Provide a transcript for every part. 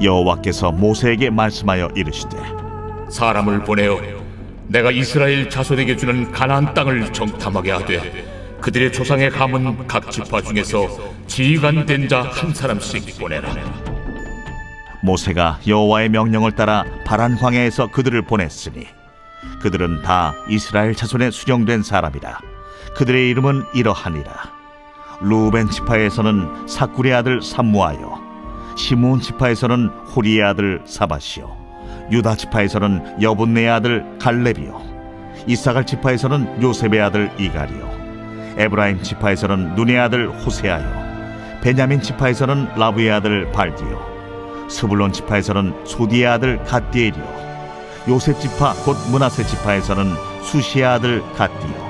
여호와께서 모세에게 말씀하여 이르시되 사람을 보내어 내가 이스라엘 자손에게 주는 가나안 땅을 정탐하게 하되 그들의 조상의 가문 각 지파 중에서 지휘관 된 자 한 사람씩 보내라. 모세가 여호와의 명령을 따라 바란 광야에서 그들을 보냈으니 그들은 다 이스라엘 자손에 수령된 사람이라. 그들의 이름은 이러하니라. 루벤 지파에서는 사쿠리의 아들 삼무하여, 시므온 지파에서는 호리의 아들 사밧이요, 유다 지파에서는 여분네의 아들 갈렙이요, 이사갈 지파에서는 요셉의 아들 이갈이요, 에브라임 지파에서는 눈의 아들 호세아요, 베냐민 지파에서는 라브의 아들 발디요, 스불론 지파에서는 소디의 아들 갓디엘이요, 요셉 지파 곧 므낫세 지파에서는 수시의 아들 갓디요,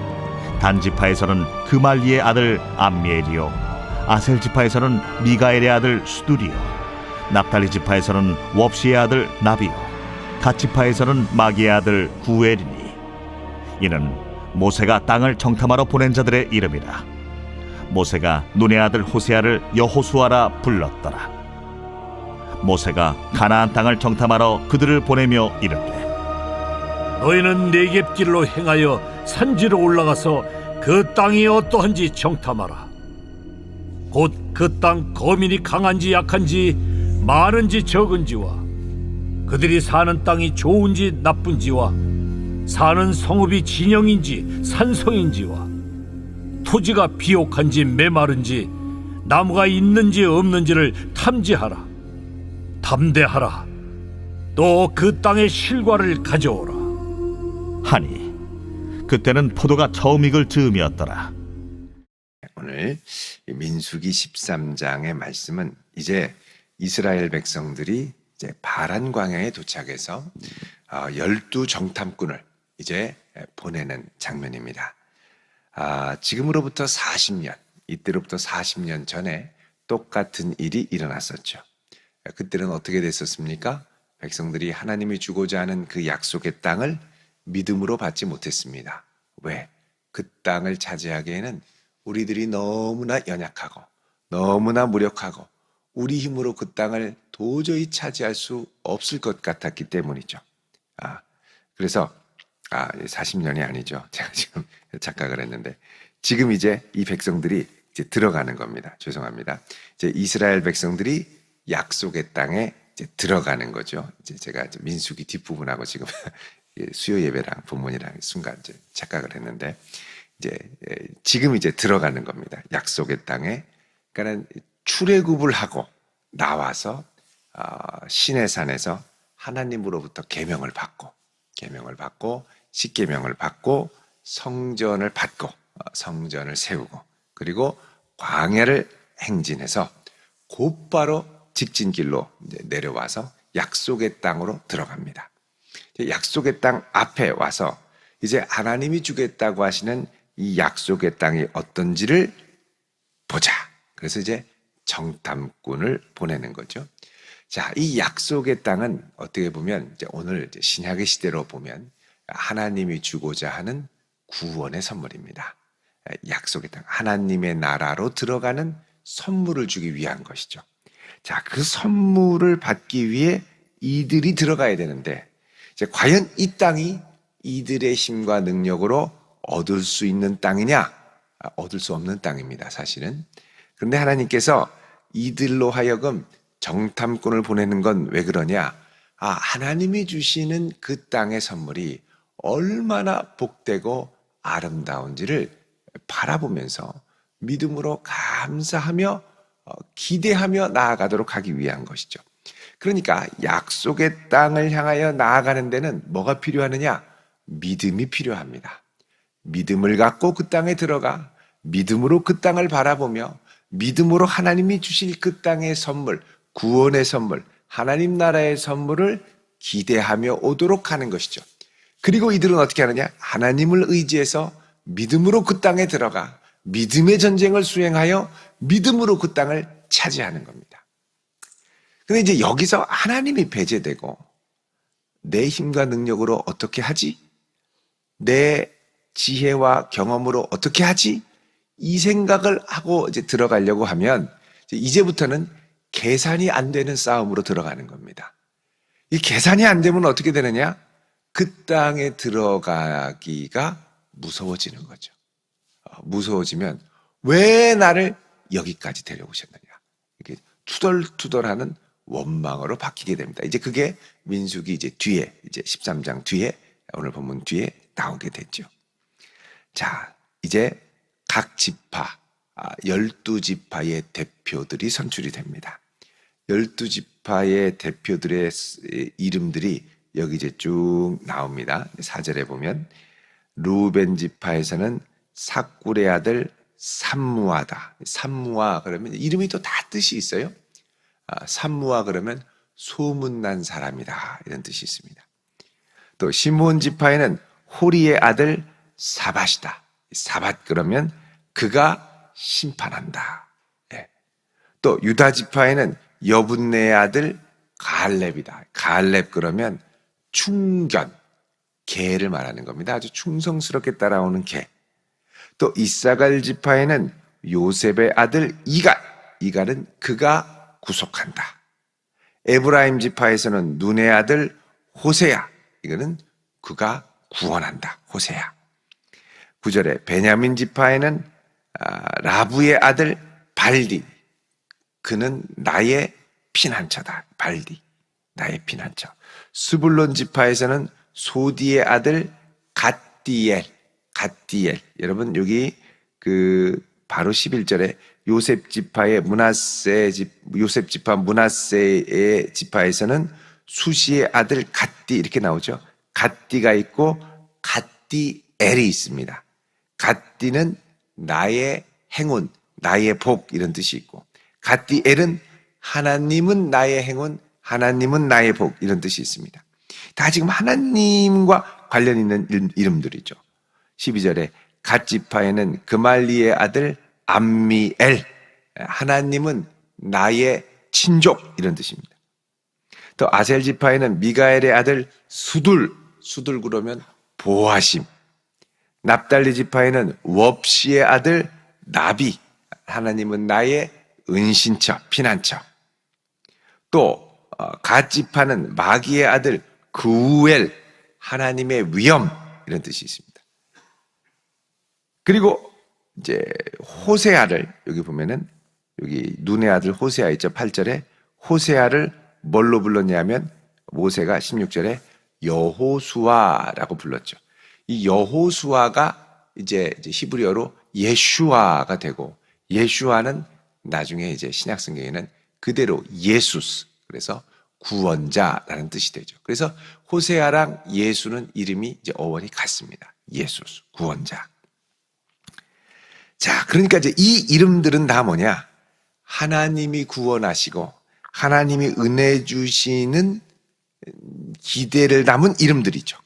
단 지파에서는 그말리의 아들 암미엘이요, 아셀 지파에서는 미가엘의 아들 수두리요, 납달리 지파에서는 웁시의 아들 나비요, 갓 지파에서는 마기의 아들 구엘이니 이는 모세가 땅을 정탐하러 보낸 자들의 이름이라. 모세가 눈의 아들 호세아를 여호수아라 불렀더라. 모세가 가나안 땅을 정탐하러 그들을 보내며 이르되 너희는 네겝길로 행하여 산지로 올라가서 그 땅이 어떠한지 정탐하라. 곧 그 땅 거민이 강한지 약한지 많은지 적은지와 그들이 사는 땅이 좋은지 나쁜지와 사는 성읍이 진영인지 산성인지와 토지가 비옥한지 메마른지 나무가 있는지 없는지를 탐지하라. 담대하라. 또 그 땅의 실과를 가져오라. 하니 그때는 포도가 처음 익을 즈음이었더라. 오늘 민수기 13장의 말씀은 이제 이스라엘 백성들이 이제 바란 광야에 도착해서 12 정탐꾼을 이제 보내는 장면입니다. 지금으로부터 40년, 이때로부터 40년 전에 똑같은 일이 일어났었죠. 그때는 어떻게 됐었습니까? 백성들이 하나님이 주고자 하는 그 약속의 땅을 믿음으로 받지 못했습니다. 왜? 그 땅을 차지하기에는 우리들이 너무나 연약하고 너무나 무력하고 우리 힘으로 그 땅을 도저히 차지할 수 없을 것 같았기 때문이죠. 그래서 40년이 아니죠. 제가 지금 착각을 했는데 지금 이제 이 백성들이 이제 들어가는 겁니다. 죄송합니다. 이제 이스라엘 백성들이 약속의 땅에 이제 들어가는 거죠. 이제 제가 민수기 뒷부분하고 지금 수요 예배랑 본문이랑 순간 이제 착각을 했는데 이제 지금 이제 들어가는 겁니다. 약속의 땅에. 그러니까 출애굽을 하고 나와서 시내산에서 하나님으로부터 계명을 받고 십계명을 받고 성전을 받고 성전을 세우고 그리고 광야를 행진해서 곧바로 직진길로 이제 내려와서 약속의 땅으로 들어갑니다. 약속의 땅 앞에 와서 이제 하나님이 주겠다고 하시는 이 약속의 땅이 어떤지를 보자. 그래서 이제 정탐꾼을 보내는 거죠. 자, 이 약속의 땅은 어떻게 보면 이제 오늘 이제 신약의 시대로 보면 하나님이 주고자 하는 구원의 선물입니다. 약속의 땅, 하나님의 나라로 들어가는 선물을 주기 위한 것이죠. 자, 그 선물을 받기 위해 이들이 들어가야 되는데 이제 과연 이 땅이 이들의 힘과 능력으로 얻을 수 있는 땅이냐? 얻을 수 없는 땅입니다, 사실은. 그런데 하나님께서 이들로 하여금 정탐꾼을 보내는 건 왜 그러냐? 하나님이 주시는 그 땅의 선물이 얼마나 복되고 아름다운지를 바라보면서 믿음으로 감사하며 기대하며 나아가도록 하기 위한 것이죠. 그러니까 약속의 땅을 향하여 나아가는 데는 뭐가 필요하느냐? 믿음이 필요합니다. 믿음을 갖고 그 땅에 들어가 믿음으로 그 땅을 바라보며 믿음으로 하나님이 주실 그 땅의 선물, 구원의 선물, 하나님 나라의 선물을 기대하며 오도록 하는 것이죠. 그리고 이들은 어떻게 하느냐? 하나님을 의지해서 믿음으로 그 땅에 들어가 믿음의 전쟁을 수행하여 믿음으로 그 땅을 차지하는 겁니다. 근데 이제 여기서 하나님이 배제되고 내 힘과 능력으로 어떻게 하지? 내 지혜와 경험으로 어떻게 하지? 이 생각을 하고 이제 들어가려고 하면 이제부터는 계산이 안 되는 싸움으로 들어가는 겁니다. 이 계산이 안 되면 어떻게 되느냐? 그 땅에 들어가기가 무서워지는 거죠. 무서워지면 왜 나를 여기까지 데려오셨느냐? 이게 투덜투덜하는 원망으로 바뀌게 됩니다. 이제 그게 민수기 이제 뒤에 이제 13장 뒤에 오늘 본문 뒤에 나오게 됐죠. 자, 이제 각 지파 12지파의 대표들이 선출이 됩니다. 12지파의 대표들의 이름들이 여기 이제 쭉 나옵니다. 4절에 보면 루벤 지파에서는 사꿀의 아들 삼무아다. 삼무아 그러면 이름이 또 다 뜻이 있어요. 삼무아 그러면 소문난 사람이다 이런 뜻이 있습니다. 또 시므온 지파에는 호리의 아들 사밧이다. 사밧 그러면 그가 심판한다. 예. 또 유다 지파에는 여분네의 아들 갈렙이다. 갈렙 그러면 충견, 개를 말하는 겁니다. 아주 충성스럽게 따라오는 개. 또 이사갈 지파에는 요셉의 아들 이갈, 이갈은 그가 구속한다. 에브라임 지파에서는 눈의 아들 호세야, 이거는 그가 구원한다. 호세야. 9절에 베냐민 지파에는 라부의 아들 발디, 그는 나의 피난처다. 발디, 나의 피난처. 스불론 지파에서는 소디의 아들 갓디엘, 갓디엘. 여러분 여기 그 바로 11절에 요셉 지파의 요셉 지파 므낫세의 지파에서는 수시의 아들 갓디 이렇게 나오죠. 갓디가 있고 갓디엘이 있습니다. 갓디는 나의 행운, 나의 복 이런 뜻이 있고 갓디엘은 하나님은 나의 행운, 하나님은 나의 복 이런 뜻이 있습니다. 다 지금 하나님과 관련 있는 이름들이죠. 12절에 갓지파에는 그말리의 아들 암미엘, 하나님은 나의 친족 이런 뜻입니다. 또 아셀 지파에는 미가엘의 아들 수둘, 수둘 그러면 보호하심. 납달리 지파에는 웁시의 아들 나비, 하나님은 나의 은신처, 피난처. 또 갓 지파는 마기의 아들 그우엘, 하나님의 위엄 이런 뜻이 있습니다. 그리고 이제 호세아를 여기 보면은 여기 눈의 아들 호세아 있죠. 8절에 호세아를 뭘로 불렀냐면 모세가 16절에 여호수아라고 불렀죠. 이 여호수아가 이제 히브리어로 예슈아가 되고 예슈아는 나중에 이제 신약 성경에는 그대로 예수스, 그래서 구원자라는 뜻이 되죠. 그래서 호세아랑 예수는 이름이 이제 어원이 같습니다. 예수스, 구원자. 자, 그러니까 이제 이 이름들은 다 뭐냐? 하나님이 구원하시고 하나님이 은혜 주시는 기대를 담은 이름들이죠.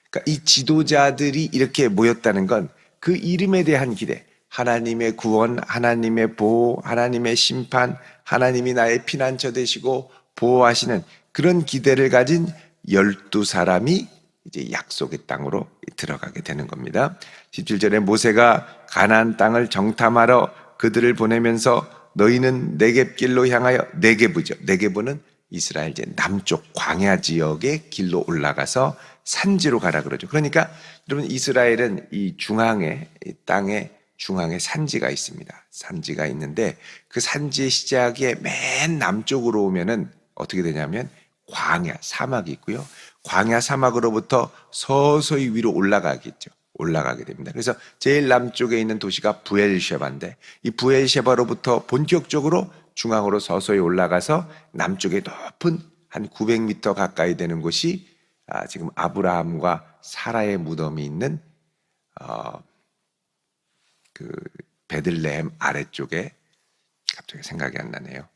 그러니까 이 지도자들이 이렇게 모였다는 건 그 이름에 대한 기대, 하나님의 구원, 하나님의 보호, 하나님의 심판, 하나님이 나의 피난처 되시고 보호하시는 그런 기대를 가진 12사람이 이제 약속의 땅으로 들어가게 되는 겁니다. 17절에 모세가 가나안 땅을 정탐하러 그들을 보내면서 너희는 네겝길로 향하여, 네겝이죠. 네겝은 이스라엘 이제 남쪽 광야 지역의 길로 올라가서 산지로 가라 그러죠. 그러니까 여러분 이스라엘은 이 중앙에, 이 땅의 중앙에 산지가 있습니다. 산지가 있는데 그 산지의 시작에 맨 남쪽으로 오면은 어떻게 되냐면 광야, 사막이 있고요. 광야 사막으로부터 서서히 위로 올라가겠죠. 올라가게 됩니다. 그래서 제일 남쪽에 있는 도시가 부엘셰바인데 이 부엘셰바로부터 본격적으로 중앙으로 서서히 올라가서 남쪽에 높은 한 900m 가까이 되는 곳이 지금 아브라함과 사라의 무덤이 있는 그 베들레헴 아래쪽에 갑자기 생각이 안 나네요.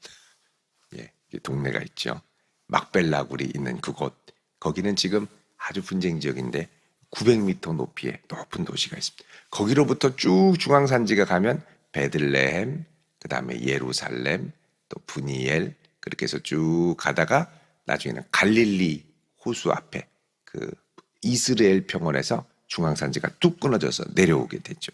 예, 동네가 있죠. 막벨라굴이 있는 그곳. 거기는 지금 아주 분쟁 지역인데 900m 높이의 높은 도시가 있습니다. 거기로부터 쭉 중앙산지가 가면 베들레헴, 그 다음에 예루살렘, 또 브니엘 그렇게 해서 쭉 가다가 나중에는 갈릴리 호수 앞에 그 이스라엘 평원에서 중앙산지가 뚝 끊어져서 내려오게 됐죠.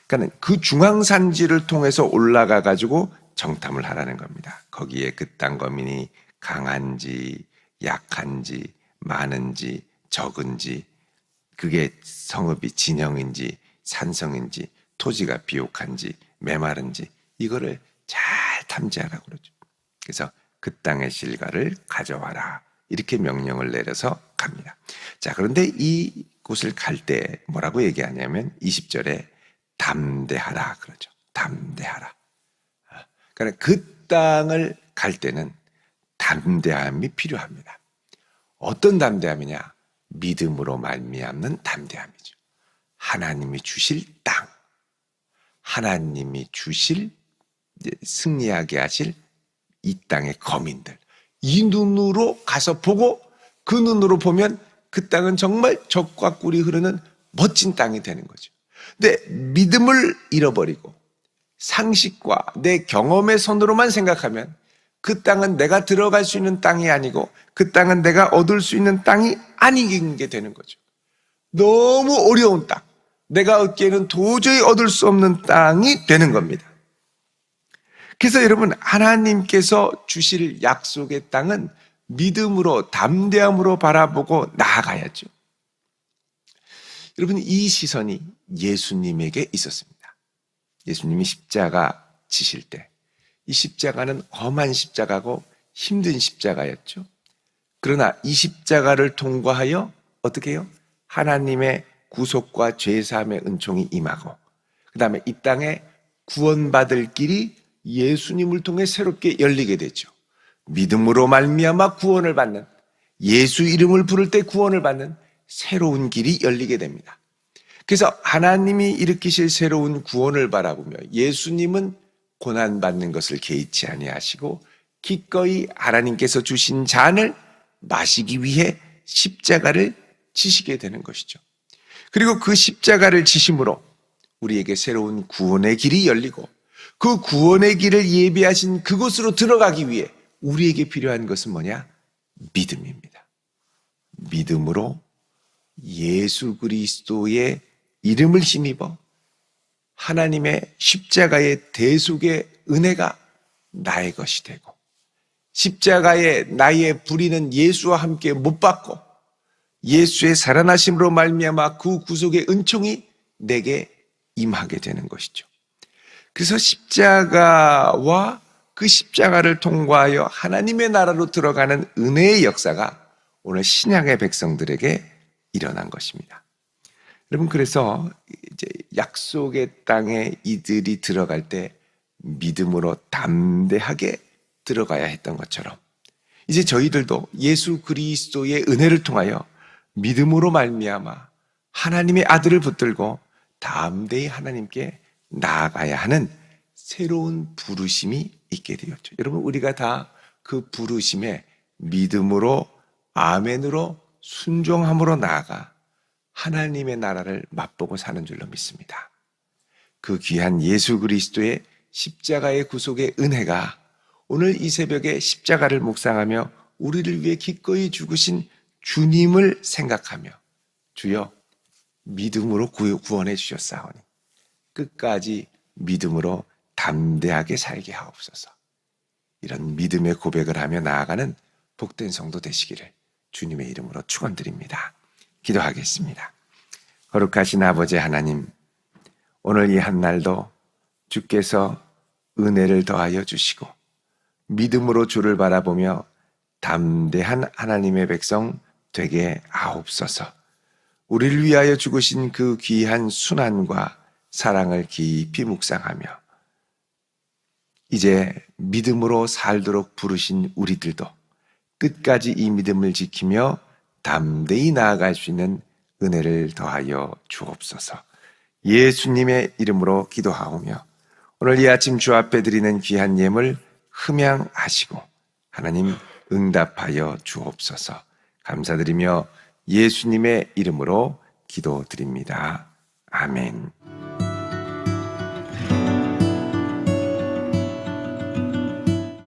그러니까 그 중앙산지를 통해서 올라가 가지고 정탐을 하라는 겁니다. 거기에 그 땅 거민이 강한지 약한지 많은지 적은지, 그게 성읍이 진영인지 산성인지 토지가 비옥한지 메마른지 이거를 잘 탐지하라고 그러죠. 그래서 그 땅의 실과를 가져와라 이렇게 명령을 내려서 갑니다. 자, 그런데 이곳을 갈 때 뭐라고 얘기하냐면 20절에 담대하라 그러죠. 담대하라. 그러니까 그 땅을 갈 때는 담대함이 필요합니다. 어떤 담대함이냐? 믿음으로 말미암는 담대함이죠. 하나님이 주실 땅, 하나님이 주실 승리하게 하실 이 땅의 거민들, 이 눈으로 가서 보고 그 눈으로 보면 그 땅은 정말 젖과 꿀이 흐르는 멋진 땅이 되는 거죠. 근데 믿음을 잃어버리고 상식과 내 경험의 손으로만 생각하면 그 땅은 내가 들어갈 수 있는 땅이 아니고 그 땅은 내가 얻을 수 있는 땅이 아닌 게 되는 거죠. 너무 어려운 땅, 내가 얻기에는 도저히 얻을 수 없는 땅이 되는 겁니다. 그래서 여러분, 하나님께서 주실 약속의 땅은 믿음으로 담대함으로 바라보고 나아가야죠. 여러분, 이 시선이 예수님에게 있었습니다. 예수님이 십자가 지실 때 이 십자가는 험한 십자가고 힘든 십자가였죠. 그러나 이 십자가를 통과하여 어떻게 해요? 하나님의 구속과 죄사함의 은총이 임하고 그 다음에 이 땅에 구원받을 길이 예수님을 통해 새롭게 열리게 되죠. 믿음으로 말미암아 구원을 받는, 예수 이름을 부를 때 구원을 받는 새로운 길이 열리게 됩니다. 그래서 하나님이 일으키실 새로운 구원을 바라보며 예수님은 고난받는 것을 개의치 아니하시고 기꺼이 하나님께서 주신 잔을 마시기 위해 십자가를 지시게 되는 것이죠. 그리고 그 십자가를 지심으로 우리에게 새로운 구원의 길이 열리고 그 구원의 길을 예비하신 그곳으로 들어가기 위해 우리에게 필요한 것은 뭐냐? 믿음입니다. 믿음으로 예수 그리스도의 이름을 힘입어 하나님의 십자가의 대속의 은혜가 나의 것이 되고 십자가에 나의 불의는 예수와 함께 못 받고 예수의 살아나심으로 말미암아 그 구속의 은총이 내게 임하게 되는 것이죠. 그래서 십자가와 그 십자가를 통과하여 하나님의 나라로 들어가는 은혜의 역사가 오늘 신약의 백성들에게 일어난 것입니다. 여러분, 그래서 이제 약속의 땅에 이들이 들어갈 때 믿음으로 담대하게 들어가야 했던 것처럼 이제 저희들도 예수 그리스도의 은혜를 통하여 믿음으로 말미암아 하나님의 아들을 붙들고 담대히 하나님께 나아가야 하는 새로운 부르심이 있게 되었죠. 여러분, 우리가 다 그 부르심에 믿음으로 아멘으로 순종함으로 나아가 하나님의 나라를 맛보고 사는 줄로 믿습니다. 그 귀한 예수 그리스도의 십자가의 구속의 은혜가 오늘 이 새벽에 십자가를 묵상하며 우리를 위해 기꺼이 죽으신 주님을 생각하며 주여 믿음으로 구원해 주셨사오니 끝까지 믿음으로 담대하게 살게 하옵소서. 이런 믿음의 고백을 하며 나아가는 복된 성도 되시기를 주님의 이름으로 축원드립니다. 기도하겠습니다. 거룩하신 아버지 하나님, 오늘 이 한날도 주께서 은혜를 더하여 주시고 믿음으로 주를 바라보며 담대한 하나님의 백성 되게 하옵소서. 우리를 위하여 죽으신 그 귀한 순환과 사랑을 깊이 묵상하며 이제 믿음으로 살도록 부르신 우리들도 끝까지 이 믿음을 지키며 담대히 나아갈 수 있는 은혜를 더하여 주옵소서. 예수님의 이름으로 기도하오며 오늘 이 아침 주 앞에 드리는 귀한 예물 흠양하시고 하나님 응답하여 주옵소서. 감사드리며 예수님의 이름으로 기도드립니다. 아멘.